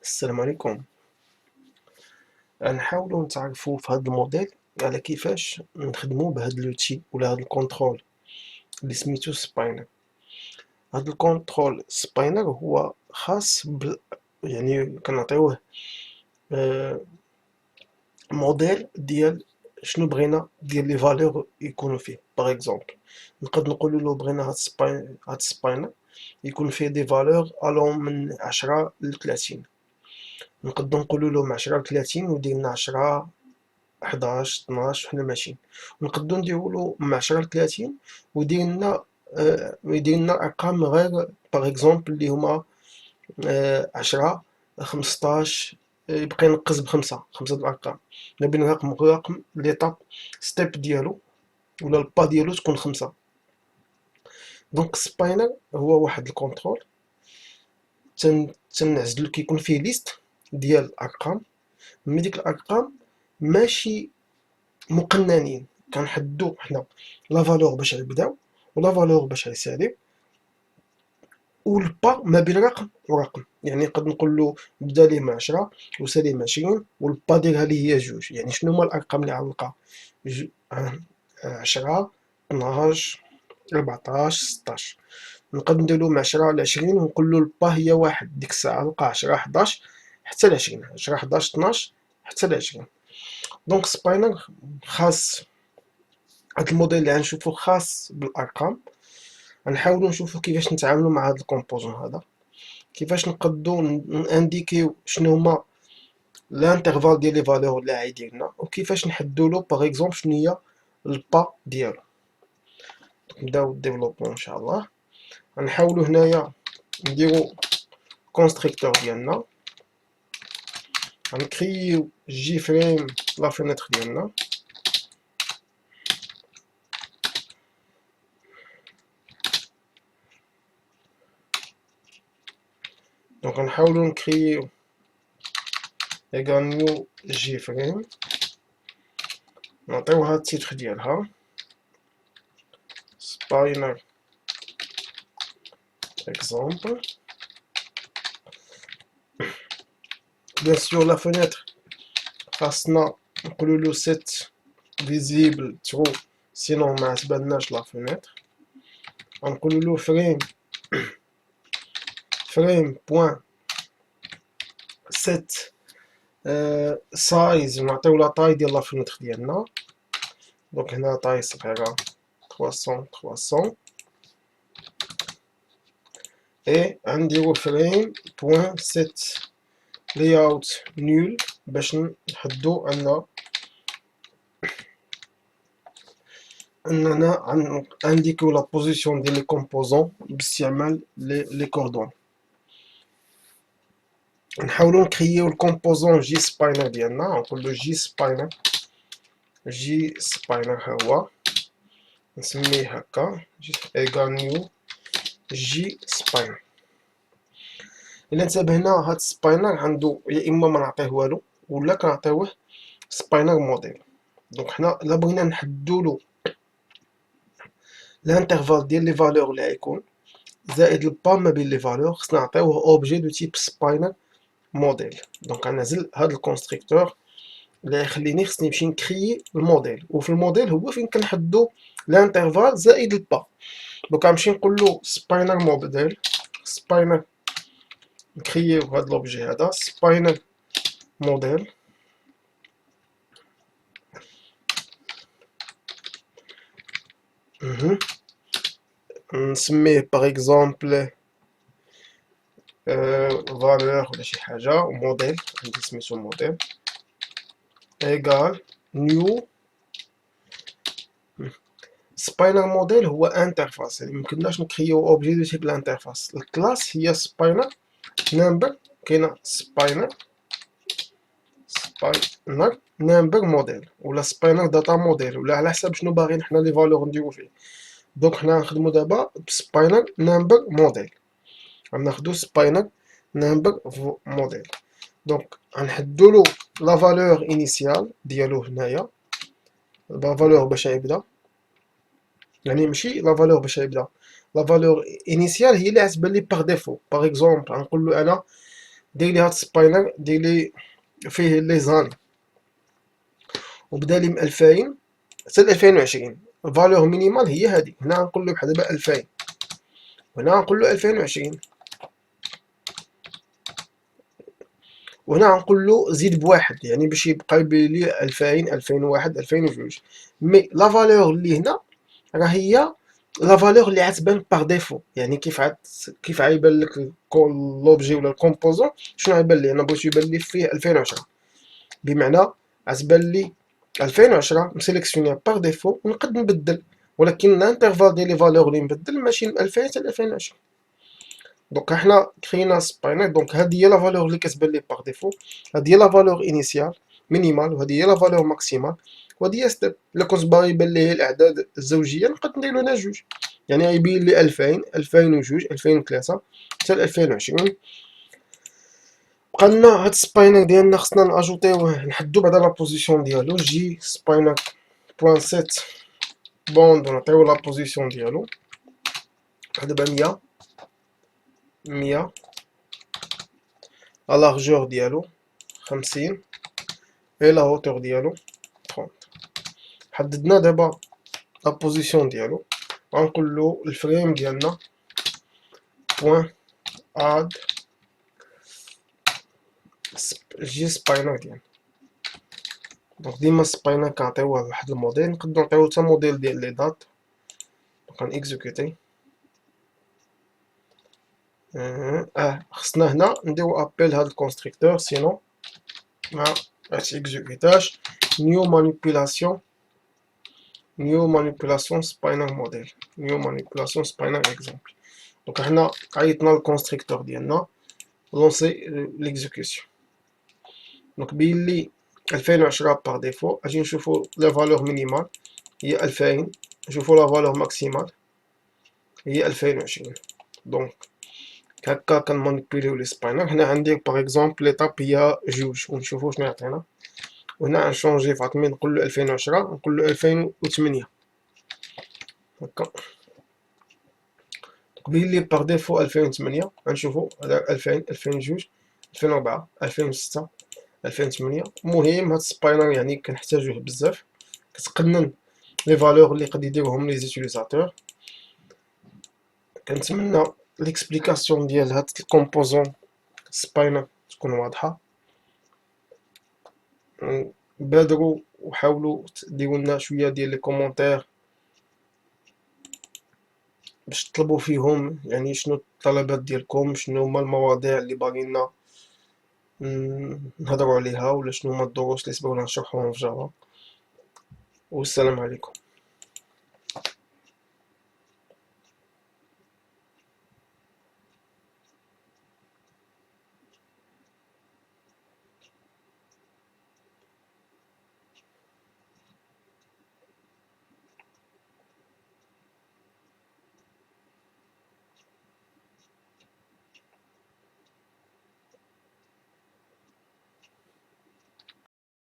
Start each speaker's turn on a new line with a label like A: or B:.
A: السلام عليكم. غنحاولوا نتعرفوا في هذا الموديل على كيفاش نخدموا بهذا لوتي ولا هذا الكونترول اللي سميتو سباينر. هذا الكونترول سباينر هو خاص يعني كنعطيوه آه، موديل ديال شنو بغينا ديال لي فالور يكونوا فيه. باغ اكزومبل نقد نقولوا له بغينا هاد السباينر يكون فيه دي فالور الون من 10 ل 30. نقدروا نقولوا له من 10 ل 30 وديرنا 10 11 12 وحنا ماشيين، ونقدروا نديرولو من 10 ل 30 ويدير لنا ارقام غير باغ اكزومبل اللي هما 10 15، يبقى ينقص خمسة د الارقام ما بين رقم ورقم. ليطاب ستيب ديالو ولا البا ديالو تكون 5. دونك سباينر هو واحد الكونترول تنعزلو كيكون فيه ليست ديال الارقام، مي ديك الارقام ماشي مقننين، كنحددو حنا لا فالور باش يبداو ولا فالور باش يساليو، والبا ما بين رقم ورقم. يعني نقد نقول له بدا ليه مع 10 وسالي مع 20، والبا ديالها لي هي 2. يعني شنو هما الارقام اللي علقه؟ 10 12 14 16. نقد نديرو من 10 ل 20 ونقول له البا هي 1. ديك الساعه نلقى 10 11 حتى ل 20، 10 11 12 حتى ل 20. دونك سباينر خاص، هاد الموديل اللي غنشوفو خاص بالارقام. غنحاولوا نشوفوا كيفاش نتعاملوا مع هاد الكومبوزون هذا، كيفاش نقدروا انديكيو شنو هما الانترفال ديال لي فالور اللي عايديننا، وكيفاش نحددوا له باغ اكزومبل شنو هي البا ديالو. نبداو الديفلوبمون ان شاء الله. غنحاولوا هنايا نديرو كونستركتور ديالنا، غنكريو جي فريم لا فينيتر ديالنا. دونك غنحاولوا نكريو ايغال نيو جي فريم، نعطيوها التيتر ديالها سباينر اكزومبل. بيان سور لا فينيتر خاصنا نقولوا له سيت فيزيبل ترو، سينون ما عتباناش لا فينيتر. غنقولوا له فريم بوين سيت سايز، ونعطيو لا طاي ديال لا فينيتر ديالنا. دونك هنا طاي صغيره 300 اي غنديرو فريم بوين سيت layout نول باش نحدو اننا انديكيو لا بوزيسيون ديال لي كومبوزون باستعمال لي كوردون. نحاولوا نكرييو الكومبوزون جي سباينر ديالنا، نقولو جي سباينر ها هو، نسميه هكا ايغال نيو جي سباينر. الا انتبهنا هاد سباينر عندو يا اما ما نعطيه والو ولا كنعطيوه سباينر موديل. دونك حنا الا بغينا نحددولو الانترفال ديال لي فالور اللي غيكون زائد البا ما بين لي فالور، خصنا نعطيوه اوبجي دو تيب سباينر موديل. دونك غنعزل هاد الكونستركتور اللي يخليني خصني نمشي نكريي الموديل، وفي الموديل هو فين كنحددو الانترفال زائد البا. دونك غنمشي نقول له سباينر موديل، سباينر نكرييو هاد لوبجي هذا سباينر موديل. نسميه باغ اكزومبل فالور ولا شي حاجه، موديل عندي سميتو موديل ايغال نيو سباينر موديل. هو انترفاس، يعني ميمكنناش نكريو اوبجي دو تيب الانترفاس. الكلاس هي سباينر نمبر، كاينه سباينر نمبر موديل ولا سباينر داتا موديل، ولا على حساب شنو باغيين حنا لي فالور نديرو فيه. دونك حنا غنخدمو دابا بسباينر نمبر موديل، غناخدو سباينر نمبر موديل. دونك غنحدولو لا فالور انيسيال ديالو هنايا، لا فالور باش يبدا، يعني ماشي لا فالور باش يبدا، لا فالور انيسيال هي اللي غتبان لي باغ ديفو. باغ اكزومبل غنقول له انا دير لي هاد السباينر، دير لي فيه لي زاني، وبدا لي من 2000 حتى ل 2020. الفالور مينيمال هي هادي. هنا غنقول له بحال دابا 2000، وهنا غنقول له 2020، وهنا غنقول له زيد بواحد، يعني باش يبقى يبين لي 2000 2001 2002. مي لا فالور اللي هنا راه هي لا فالور اللي غتبان باغ ديفو. يعني كيف غيبان لك لوبجي ولا الكومبوزون، شنو غيبان لي؟ انا بغيت يبان لي فيه 2010، بمعنى غتبان لي 2010 مسيليكسيونيها باغ ديفو، ونقد نبدل، ولكن الانترفال ديال لي فالور اللي نبدل ماشي من 2000 حتى ل 2020. دونك حنا كرينا سباينر. دونك هادي هي لا فالور اللي كتبان لي باغ ديفو، هادي هي لا فالور انيسيال مينيمال، وهادي هي لا فالور ماكسيمال، وهادي هي ستيب. الا كنت باغي يبان لي الاعداد الزوجيه نقد ندير لها جوج، يعني غيبين لي 2000 2002 2003 حتى ل 2020. بقى لنا هاد السباينر ديالنا خصنا ناجوتيوه، نحدو بعدا لا بوزيسيون ديالو. جي سباينر بوان سيت بوند، ونعطيو لا بوزيسيون ديالو. دابا 100 100، لا لارجور ديالو 50، اي لا هوتور ديالو 30. حددنا دابا لا بوزيسيون ديالو. غنقولو الفريم ديالنا بوان اد جي سباينر ديالنا. دونك ديما السباينر كنعطيوه واحد الموديل، نقدرو نعطيوه حتى موديل ديال لي دات. دونك غنكزيكوتي. خصنا هنا نديرو ابيل هاد الكونستركتور، سينو ما غاتيكزيكوتاش. نيو مانيبيلاسيون سباينر موديل، نيو مانيبيلاسيون سباينر اكزامبل. دونك حنا عيطنا الكونستركتور ديالنا، لونسي ليكزيكسيون. دونك بين لي 2010 باغ ديفو. اجي نشوفو لا فالور مينيمال هي 2000، نشوفو لا فالور ماكسيمال هي 2020. دونك هكا كنمانيبيليو لي سباينر. هنا عندي باغ اكزومبل ليطاب هي جوج، ونشوفو شنو يعطينا. وهنا غنشونجي فاطمي، نقولو 2010، نقولو 2008 هكا. بين لي باغ ديفو 2008. غنشوفو 2000 2002 2004 2006 2008. المهم هاد السباينر يعني كنحتاجوه بزاف، كتقنن لي فالور اللي قد يديروهم لي زيتيليزاتور. كنتمنى ليكسبليكاسيون ديال هاد الكومبوزون سباينر تكون واضحه. بادروا وحاولوا ديروا لنا شويه ديال لي كومونتير باش تطلبوا فيهم، يعني شنو الطلبات ديالكم، شنو هما المواضيع اللي باغينا نهضروا عليها، ولا شنو هما الدروس اللي تبغونا نشرحوهم في جافا. والسلام عليكم.